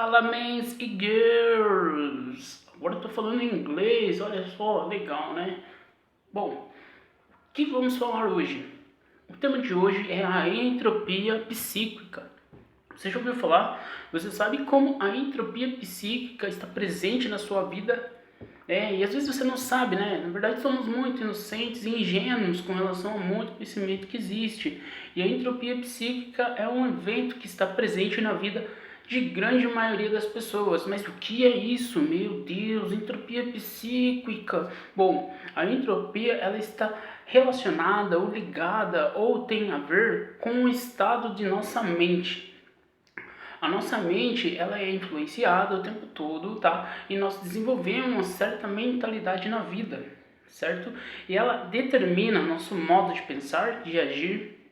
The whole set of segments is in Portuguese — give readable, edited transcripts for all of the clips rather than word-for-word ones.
Fala, mens e girls! Agora eu tô falando em inglês, olha só, legal, né? Bom, o que vamos falar hoje? O tema de hoje é a entropia psíquica. Você já ouviu falar? Você sabe como a entropia psíquica está presente na sua vida? E às vezes você não sabe, né? Na verdade, somos muito inocentes e ingênuos com relação ao muito conhecimento que existe. E a entropia psíquica é um evento que está presente na vida de grande maioria das pessoas. Mas o que é isso? Meu Deus, entropia psíquica. Bom, a entropia ela está relacionada ou ligada ou tem a ver com o estado de nossa mente. A nossa mente ela é influenciada o tempo todo, tá? E nós desenvolvemos uma certa mentalidade na vida, certo? E ela determina nosso modo de pensar, de agir,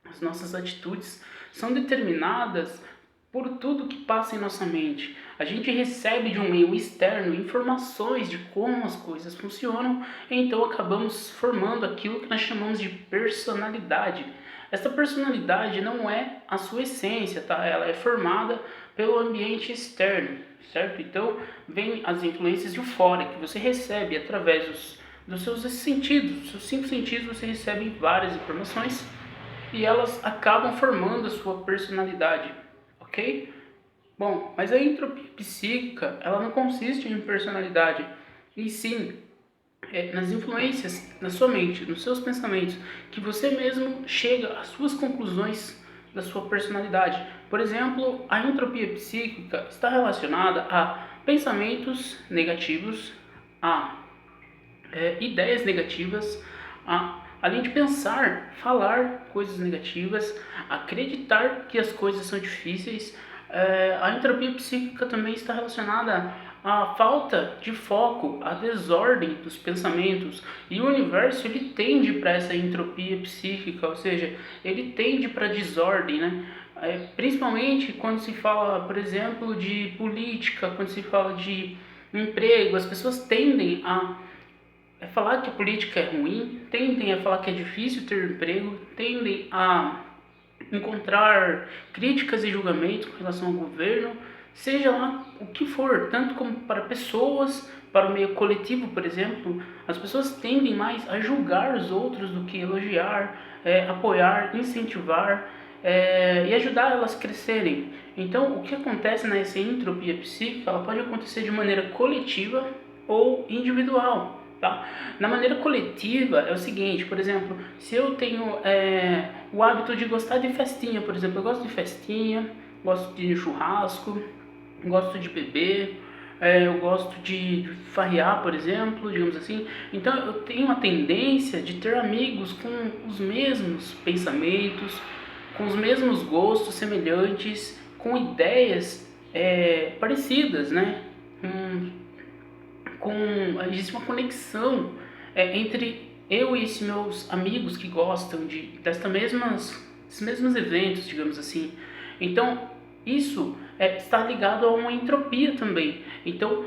as nossas atitudes são determinadas por tudo que passa em nossa mente. A gente recebe de um meio externo informações de como as coisas funcionam, e então acabamos formando aquilo que nós chamamos de personalidade. Essa personalidade não é a sua essência, tá? Ela é formada pelo ambiente externo, certo? Então, vem as influências de fora que você recebe através dos seus sentidos, dos seus 5 sentidos. Você recebe várias informações e elas acabam formando a sua personalidade, ok? Bom, mas a entropia psíquica, ela não consiste em personalidade, e sim nas influências na sua mente, nos seus pensamentos, que você mesmo chega às suas conclusões da sua personalidade. Por exemplo, a entropia psíquica está relacionada a pensamentos negativos, a ideias negativas, além de pensar, falar coisas negativas, acreditar que as coisas são difíceis. A entropia psíquica também está relacionada à falta de foco, à desordem dos pensamentos. E o universo ele tende para essa entropia psíquica, ou seja, ele tende para a desordem, né? Principalmente quando se fala, por exemplo, de política, quando se fala de emprego, as pessoas tendem a falar que a política é ruim, tendem a falar que é difícil ter emprego, tendem a encontrar críticas e julgamentos com relação ao governo, seja lá o que for, tanto como para pessoas, para o meio coletivo, por exemplo. As pessoas tendem mais a julgar os outros do que elogiar, apoiar, incentivar e ajudar elas a crescerem. Então, o que acontece nessa entropia psíquica, ela pode acontecer de maneira coletiva ou individual. Tá? Na maneira coletiva é o seguinte, por exemplo, se eu tenho o hábito de gostar de festinha, por exemplo, eu gosto de festinha, gosto de churrasco, gosto de beber, eu gosto de farrear, por exemplo, digamos assim. Então eu tenho a tendência de ter amigos com os mesmos pensamentos, com os mesmos gostos semelhantes, com ideias parecidas, né? Existe uma conexão entre eu e esses meus amigos que gostam desses mesmos eventos, digamos assim. Então, isso está ligado a uma entropia também. Então,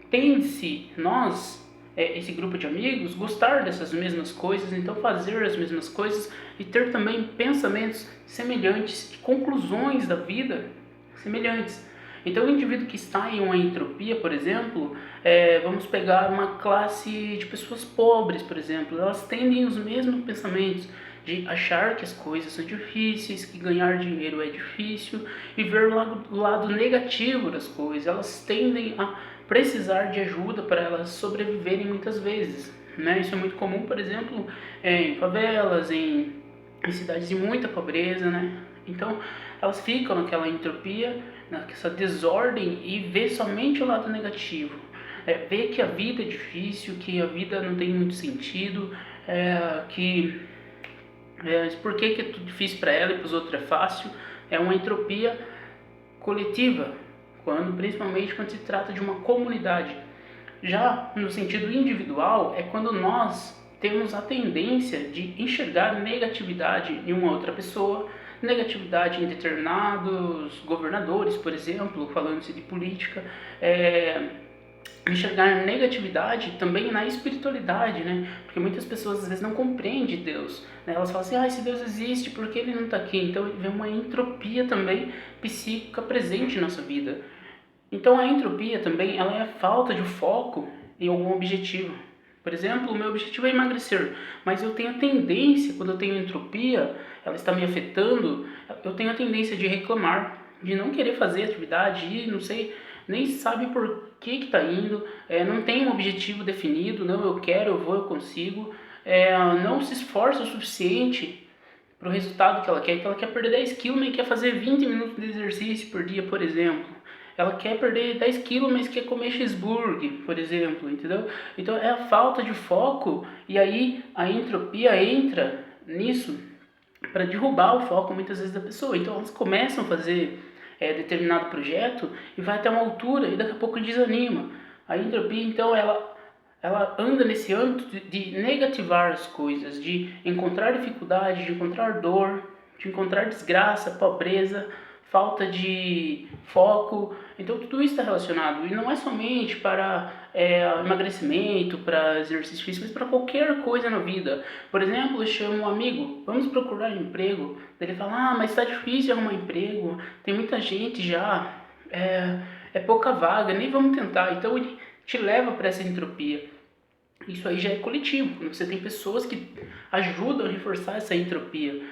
tende-se nós, esse grupo de amigos, gostar dessas mesmas coisas, então fazer as mesmas coisas e ter também pensamentos semelhantes e conclusões da vida semelhantes. Então, o indivíduo que está em uma entropia, por exemplo, vamos pegar uma classe de pessoas pobres, por exemplo, elas tendem os mesmos pensamentos de achar que as coisas são difíceis, que ganhar dinheiro é difícil e ver o lado negativo das coisas. Elas tendem a precisar de ajuda para elas sobreviverem muitas vezes, né? Isso é muito comum, por exemplo, em favelas, em cidades de muita pobreza, né? Então, elas ficam naquela entropia, nessa desordem e vê somente o lado negativo. Vê que a vida é difícil, que a vida não tem muito sentido, por que é tudo difícil para ela e para os outros é fácil. É uma entropia coletiva, principalmente quando se trata de uma comunidade. Já no sentido individual, é quando nós temos a tendência de enxergar negatividade em uma outra pessoa, negatividade em determinados governadores, por exemplo, falando-se de política, enxergar negatividade também na espiritualidade, né? Porque muitas pessoas às vezes não compreendem Deus, né? Elas falam assim, se Deus existe, por que Ele não está aqui? Então vem uma entropia também psíquica presente em nossa vida. Então a entropia também ela é a falta de foco em algum objetivo. Por exemplo, o meu objetivo é emagrecer, mas eu tenho a tendência, quando eu tenho entropia, ela está me afetando, eu tenho a tendência de reclamar, de não querer fazer atividade, e não sei, nem sabe por que está indo, não tem um objetivo definido, não, eu quero, eu vou, eu consigo, não se esforça o suficiente para o resultado que ela quer perder 10 quilos, mas quer fazer 20 minutos de exercício por dia, por exemplo. Ela quer perder 10 quilos, mas quer comer cheeseburger, por exemplo, entendeu? Então é a falta de foco e aí a entropia entra nisso para derrubar o foco muitas vezes da pessoa. Então elas começam a fazer determinado projeto e vai até uma altura e daqui a pouco desanima. A entropia, então, ela anda nesse âmbito de negativar as coisas, de encontrar dificuldade, de encontrar dor, de encontrar desgraça, pobreza, falta de foco. Então tudo isso está relacionado e não é somente para emagrecimento, para exercício físico, mas para qualquer coisa na vida. Por exemplo, eu chamo um amigo, vamos procurar emprego. Ele fala, mas está difícil arrumar emprego, tem muita gente já, é pouca vaga, nem vamos tentar. Então ele te leva para essa entropia. Isso aí já é coletivo, quando você tem pessoas que ajudam a reforçar essa entropia.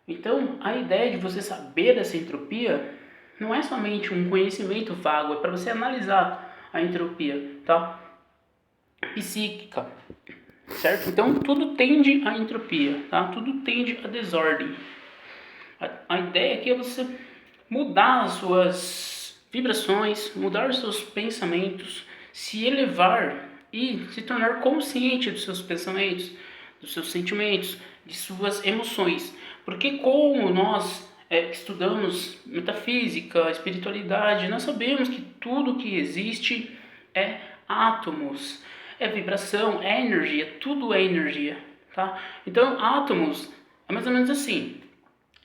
Então, a ideia de você saber dessa entropia não é somente um conhecimento vago, é para você analisar a entropia, tá? Psíquica, certo? Então, tudo tende à entropia, tá? Tudo tende à desordem. A ideia aqui é você mudar as suas vibrações, mudar os seus pensamentos, se elevar e se tornar consciente dos seus pensamentos, dos seus sentimentos, de suas emoções. Porque como nós estudamos metafísica, espiritualidade, nós sabemos que tudo que existe é átomos, é vibração, é energia, tudo é energia, tá? Então átomos é mais ou menos assim,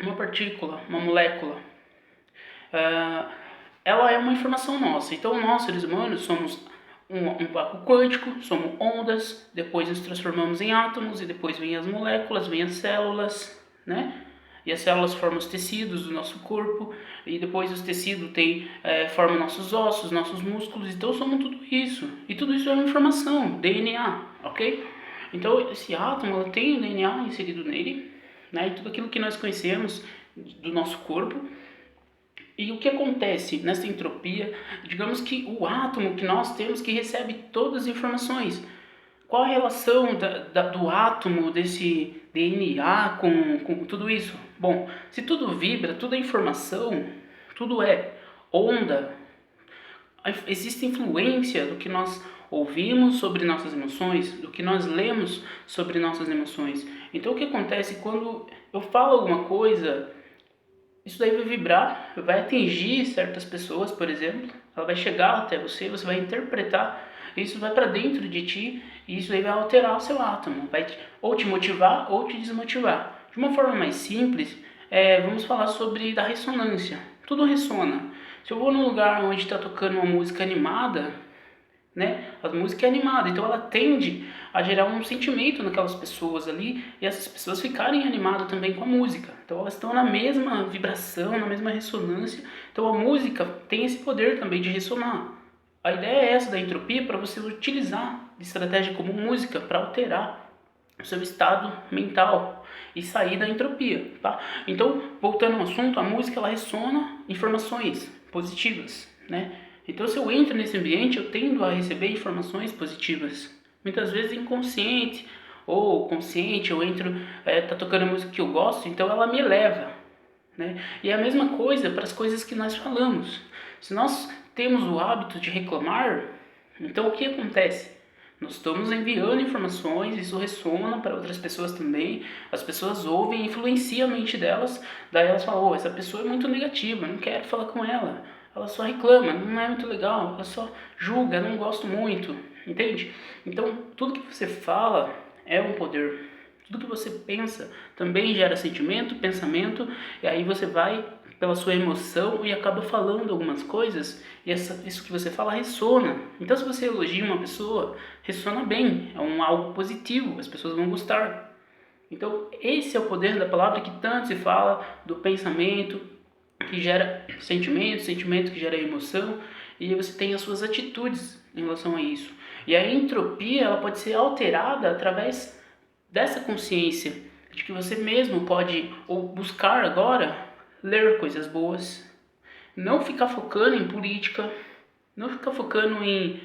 uma partícula, uma molécula, ela é uma informação nossa. Então nós, seres humanos, somos um vácuo quântico, somos ondas, depois nos transformamos em átomos e depois vem as moléculas, vem as células, né? E as células formam os tecidos do nosso corpo e depois os tecidos formam nossos ossos, nossos músculos. Então somos tudo isso. E tudo isso é uma informação, DNA, ok? Então esse átomo tem o DNA inserido nele, né? E tudo aquilo que nós conhecemos do nosso corpo. E o que acontece nessa entropia? Digamos que o átomo que nós temos que recebe todas as informações. Qual a relação do átomo, desse DNA com tudo isso? Bom, se tudo vibra, tudo é informação, tudo é onda, existe influência do que nós ouvimos sobre nossas emoções, do que nós lemos sobre nossas emoções. Então o que acontece quando eu falo alguma coisa, isso daí vai vibrar, vai atingir certas pessoas, por exemplo, ela vai chegar até você, você vai interpretar, isso vai para dentro de ti e isso aí vai alterar o seu átomo, vai ou te motivar ou te desmotivar. De uma forma mais simples, vamos falar sobre da ressonância. Tudo ressona. Se eu vou num lugar onde está tocando uma música animada, né? A música é animada, então ela tende a gerar um sentimento naquelas pessoas ali e essas pessoas ficarem animadas também com a música. Então elas estão na mesma vibração, na mesma ressonância. Então a música tem esse poder também de ressonar. A ideia é essa da entropia para você utilizar de estratégia como música para alterar o seu estado mental e sair da entropia, tá? Então, voltando ao assunto, a música ela ressona informações positivas, né? Então, se eu entro nesse ambiente, eu tendo a receber informações positivas. Muitas vezes inconsciente ou consciente, eu entro, tá tocando a música que eu gosto, então ela me eleva, né? E é a mesma coisa para as coisas que nós falamos. Se nós temos o hábito de reclamar, então o que acontece? Nós estamos enviando informações, isso ressona para outras pessoas também, as pessoas ouvem, influencia a mente delas, daí elas falam, essa pessoa é muito negativa, não quero falar com ela. Ela só reclama, não é muito legal, ela só julga, não gosto muito, entende? Então, tudo que você fala é um poder. Tudo que você pensa também gera sentimento, pensamento, e aí você vai pela sua emoção e acaba falando algumas coisas, e isso que você fala ressona. Então, se você elogia uma pessoa, ressona bem, é algo positivo, as pessoas vão gostar. Então, esse é o poder da palavra que tanto se fala, do pensamento, que gera sentimento, sentimento que gera emoção, e você tem as suas atitudes em relação a isso. E a entropia, ela pode ser alterada através dessa consciência de que você mesmo pode ou buscar agora ler coisas boas, não ficar focando em política, não ficar focando em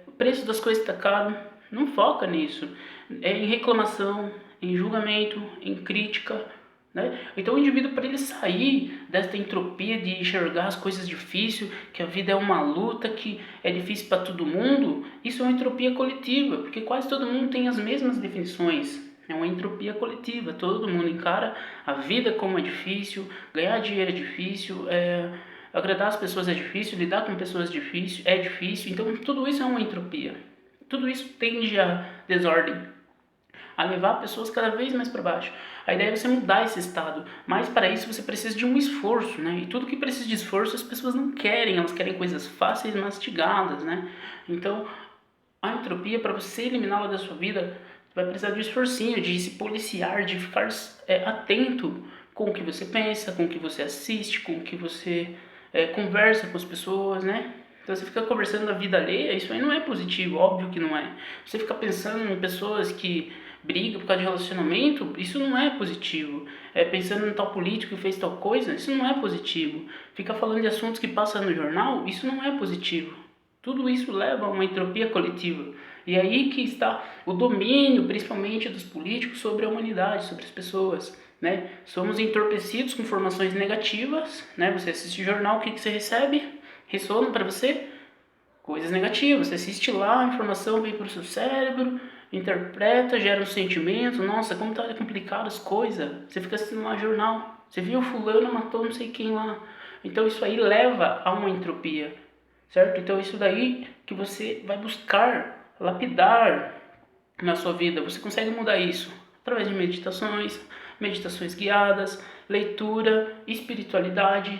o preço das coisas está caro, não foca nisso, em reclamação, em julgamento, em crítica, né? Então o indivíduo, para ele sair dessa entropia de enxergar as coisas difíceis, que a vida é uma luta, que é difícil para todo mundo, isso é uma entropia coletiva, porque quase todo mundo tem as mesmas definições. É uma entropia coletiva, todo mundo encara a vida como é difícil, ganhar dinheiro é difícil, agradar as pessoas é difícil, lidar com pessoas é difícil, então tudo isso é uma entropia. Tudo isso tende a desordem, a levar pessoas cada vez mais para baixo. A ideia é você mudar esse estado, mas para isso você precisa de um esforço, né? E tudo que precisa de esforço as pessoas não querem, elas querem coisas fáceis, mastigadas, né? Então, a entropia, para você eliminá-la da sua vida, vai precisar de um esforcinho, de se policiar, de ficar atento com o que você pensa, com o que você assiste, com o que você conversa com as pessoas, né? Então você fica conversando da vida alheia, isso aí não é positivo, óbvio que não é. Você fica pensando em pessoas que brigam por causa de relacionamento, isso não é positivo. Pensando em tal político que fez tal coisa, isso não é positivo. Fica falando de assuntos que passam no jornal, isso não é positivo. Tudo isso leva a uma entropia coletiva. E aí que está o domínio, principalmente dos políticos, sobre a humanidade, sobre as pessoas. Né? Somos entorpecidos com informações negativas. Né? Você assiste jornal, o que você recebe? Ressoam para você coisas negativas. Você assiste lá, a informação vem para o seu cérebro, interpreta, gera um sentimento. Nossa, como tá complicado as coisas. Você fica assistindo lá jornal. Você viu fulano matou não sei quem lá. Então isso aí leva a uma entropia. Certo? Então isso daí que você vai buscar lapidar na sua vida. Você consegue mudar isso através de meditações guiadas, leitura, espiritualidade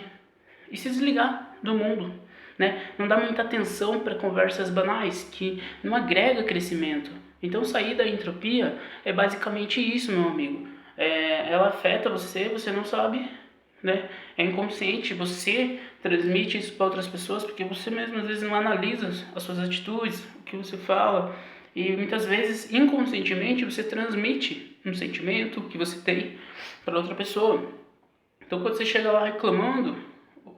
e se desligar do mundo, né? Não dá muita atenção para conversas banais que não agrega crescimento. Então sair da entropia é basicamente isso, meu amigo. Ela afeta você, você não sabe, né? É inconsciente, você transmite isso para outras pessoas porque você mesmo às vezes não analisa as suas atitudes, o que você fala, e muitas vezes inconscientemente você transmite um sentimento que você tem para outra pessoa. Então quando você chega lá reclamando,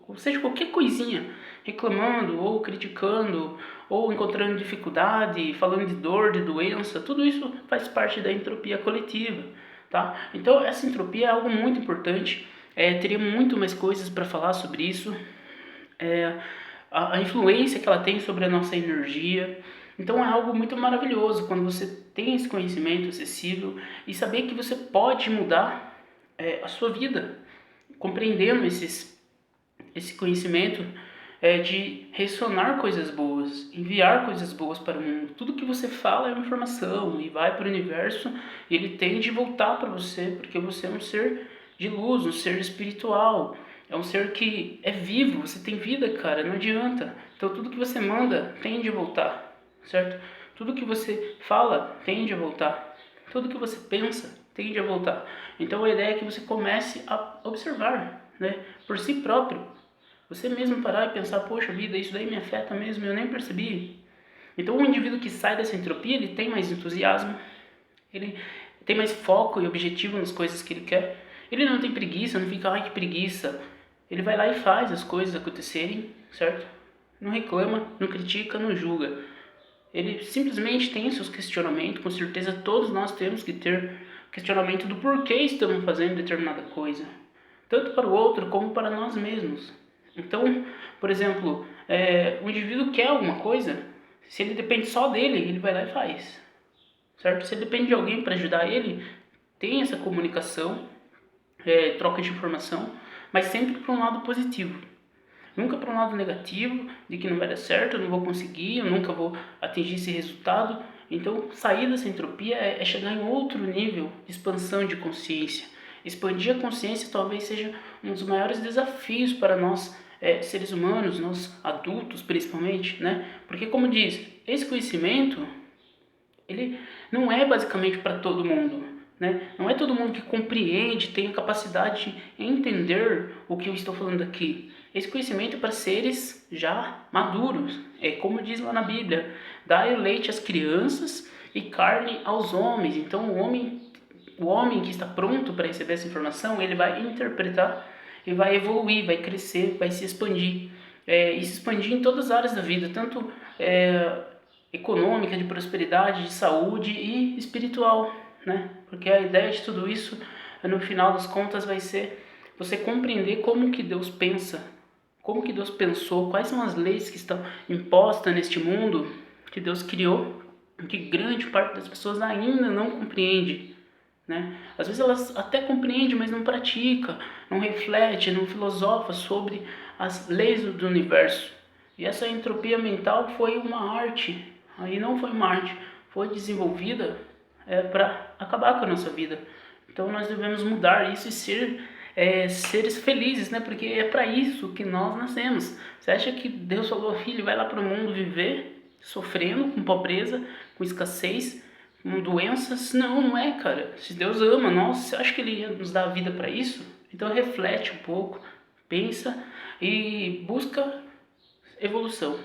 ou seja, qualquer coisinha, reclamando ou criticando ou encontrando dificuldade, falando de dor, de doença, tudo isso faz parte da entropia coletiva, tá? Então essa entropia é algo muito importante. Teria muito mais coisas para falar sobre isso, a influência que ela tem sobre a nossa energia. Então é algo muito maravilhoso quando você tem esse conhecimento acessível e saber que você pode mudar a sua vida, compreendendo esse conhecimento de ressonar coisas boas, enviar coisas boas para o mundo. Tudo que você fala é uma informação e vai para o universo e ele tende a voltar para você, porque você é um ser de luz, um ser espiritual, é um ser que é vivo, você tem vida, cara, não adianta. Então tudo que você manda tende a voltar, certo? Tudo que você fala tende a voltar, tudo que você pensa tende a voltar. Então a ideia é que você comece a observar, né, por si próprio. Você mesmo parar e pensar, poxa vida, isso daí me afeta mesmo, eu nem percebi. Então o indivíduo que sai dessa entropia, ele tem mais entusiasmo, ele tem mais foco e objetivo nas coisas que ele quer. Ele não tem preguiça, não fica, ai que preguiça. Ele vai lá e faz as coisas acontecerem, certo? Não reclama, não critica, não julga. Ele simplesmente tem seus questionamentos, com certeza todos nós temos que ter questionamento do porquê estamos fazendo determinada coisa. Tanto para o outro como para nós mesmos. Então, por exemplo, o indivíduo quer alguma coisa, se ele depende só dele, ele vai lá e faz. Certo? Se ele depende de alguém para ajudar ele, tem essa comunicação, troca de informação, mas sempre para um lado positivo. Nunca para um lado negativo, de que não vai dar certo, eu não vou conseguir, eu nunca vou atingir esse resultado. Então, sair dessa entropia é chegar em outro nível de expansão de consciência. Expandir a consciência talvez seja um dos maiores desafios para nós, seres humanos, nós adultos principalmente, né? Porque, como diz, esse conhecimento, ele não é basicamente para todo mundo, né? Não é todo mundo que compreende, tem a capacidade de entender o que eu estou falando aqui. Esse conhecimento é para seres já maduros. É como diz lá na Bíblia: dai leite às crianças e carne aos homens. Então o homem que está pronto para receber essa informação, ele vai interpretar e vai evoluir, vai crescer, vai se expandir. E se expandir em todas as áreas da vida, tanto econômica, de prosperidade, de saúde e espiritual, né? Porque a ideia de tudo isso, no final das contas, vai ser você compreender como que Deus pensa, como que Deus pensou, quais são as leis que estão impostas neste mundo que Deus criou, que grande parte das pessoas ainda não compreende, né? Às vezes elas até compreendem, mas não pratica, não reflete, não filosofa sobre as leis do universo. E essa entropia mental foi uma arte, aí não foi uma arte, foi desenvolvida para acabar com a nossa vida. Então nós devemos mudar isso e ser seres felizes, né? Porque é para isso que nós nascemos. Você acha que Deus falou, filho, vai lá para o mundo viver sofrendo, com pobreza, com escassez, com doenças? Não, não é, cara. Se Deus ama nós, você acha que Ele ia nos dar a vida para isso? Então reflete um pouco, pensa e busca evolução.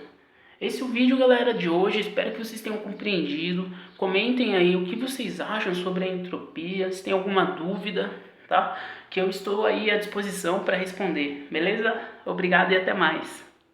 Esse é o vídeo, galera, de hoje. Espero que vocês tenham compreendido. Comentem aí o que vocês acham sobre a entropia, se tem alguma dúvida, tá? Que eu estou aí à disposição para responder, beleza? Obrigado e até mais.